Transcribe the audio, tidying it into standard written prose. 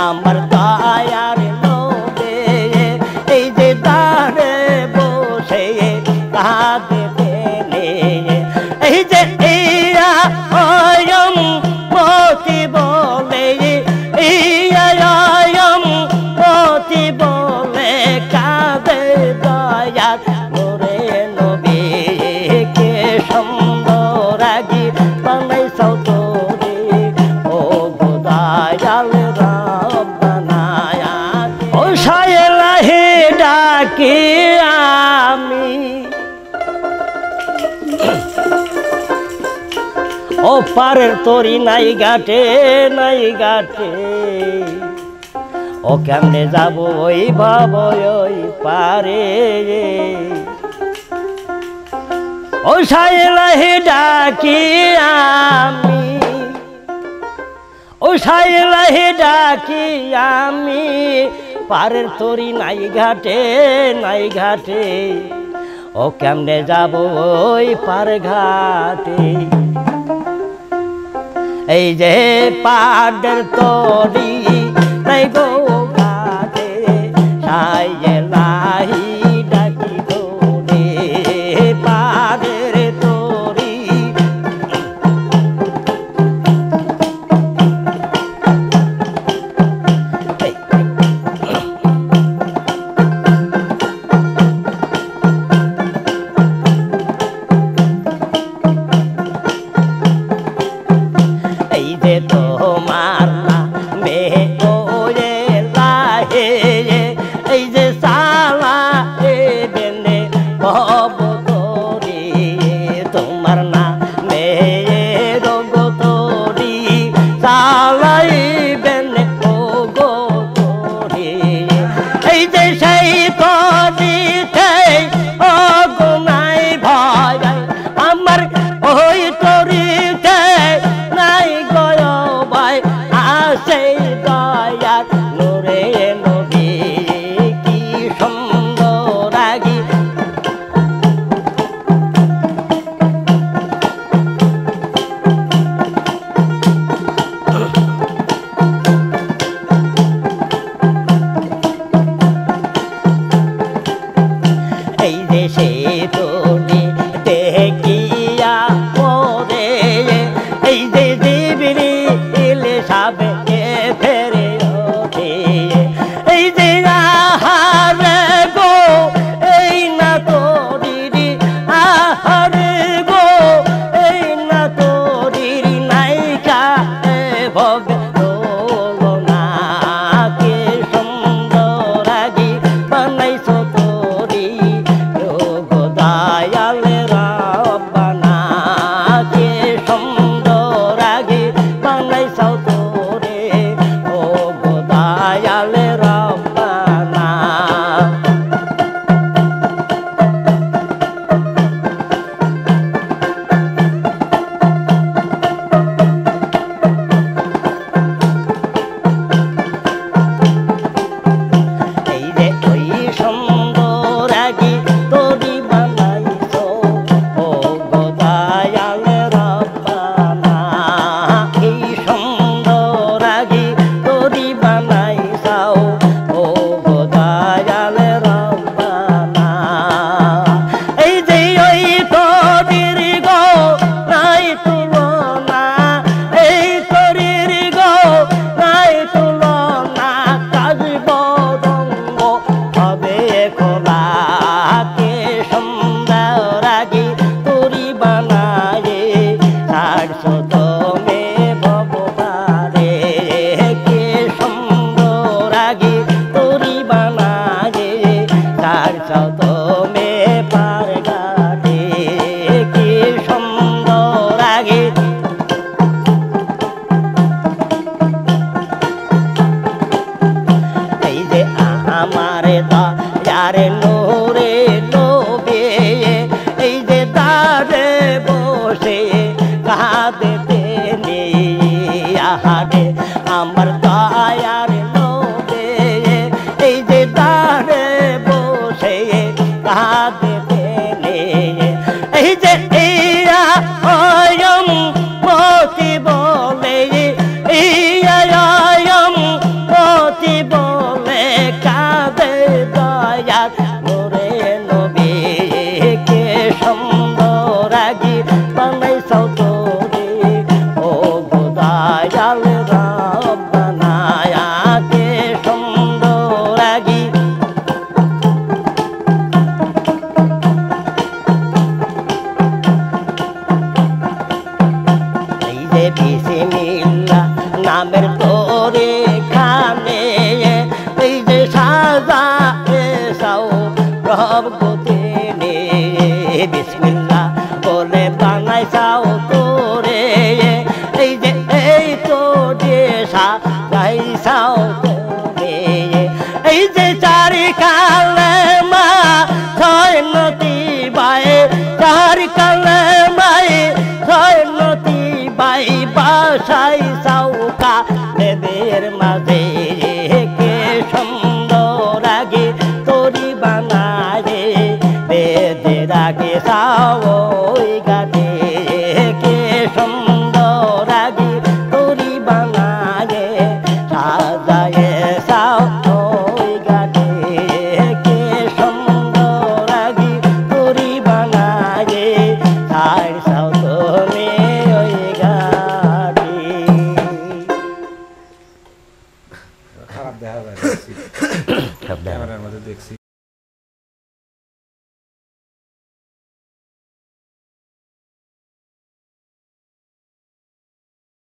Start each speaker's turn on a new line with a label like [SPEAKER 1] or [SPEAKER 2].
[SPEAKER 1] আমার দয়ার নবী এই যে দাঁড়ে বসে কাঁদতেন এই যে ইয়া আয়ম মতি বলে ইয়ায়ম মতি বলে কাঁদে দয়ার নূরে নবী কে সুন্দর আগি বানাইছো তোরে ও দয়াল রব্বানা ও শায়লাহে ডাকি আমি ও পারের তরি নাই ঘাটে ও কেমনে যাব ওই ভাব ওই পারে ও শায়লাহে ডাকি আমি ও শায়লাহে ডাকি আমি পারের তরি নাই ঘাটে ও কেমনে যাব ওই পার ঘাটে এই যে পাড়ের তরি নাই গো ঘাটে শায়লাহি ডাকি তোরে পাড়ের তরি এই যে তোমার নামে ওরে লাহে এই যে সালা বেনে ভব তোরি তোমার নামে রোগ তোরি সালাই বেনে গো তোরি এই যে সেই তরিতে ও গুনাই ভয় আমার ওই তরিতে নাই গয় ভাই আসে দয়ার নূরে নবী কি সুন্দর আগি এই দেশে তোরে দেখিয়া পরে এই যে জিবরিল সাবে ফেরে ওঠে এই যে আহারে গো এই না তোরি আহারে গো এই না তোরি নাইকা ভবে না কে সুন্দর আগি বানাইছো তোরি গো দয়াল রব্বানা কে সুন্দর আগি বানাইছো তোরে ও গো দয়াল রব্বানা এই যে ওই সুন্দর আগি তোরি বানাইছো ও গো দয়াল রব্বানা এই সুন্দর আগি তোরি বানাইছো ও গো দয়াল রব্বানা এই যে ওই তোরির গো নাই তুলনা এই তোরির গো নাই তুলনা কাজ বরঙ্গ হবে খোলা কে সুন্দর আগি তোরি বানায়ে ছাড়ছো তুমি ভববারে কে সুন্দর আগি তোরি বানায়ে ছাড়ছো তুমি পার ঘাটে কে সুন্দর আগি এই যে আমার দয়ার নূরে নবী এই যে দাঁড়ে বসে কাঁদতেন আহারে আমার দয়ার নবী এই যে দাঁড়ে বসে কাঁদতেন এই যে ইয়া আয়ম মতি বলে ইয়ায়ম ঘরে খানে এই যে সাজা এসাও রব গতি নে বিসমিল্লাহ বলে বানাই চাও তোরে এই যে এই তো যে সাজাই চাও তোরে এই যে চারি কালে মা ছয় নদী বায়ে চার কালে মাই ছয় নদী বাই বাসাই চাউকা দেবের মাঝে কে সুন্দর আগে তরি বানায় বেদের আগে চাও গাছে কে সুন্দর আগে তরি বানায় সাজায় চাও গাছে কে সুন্দর আগে তরি বানায় ছাড় চাও তুমি ওই গাছে।
[SPEAKER 2] খারাপ দেখা যায়, ক্যামেরার মধ্যে দেখছি।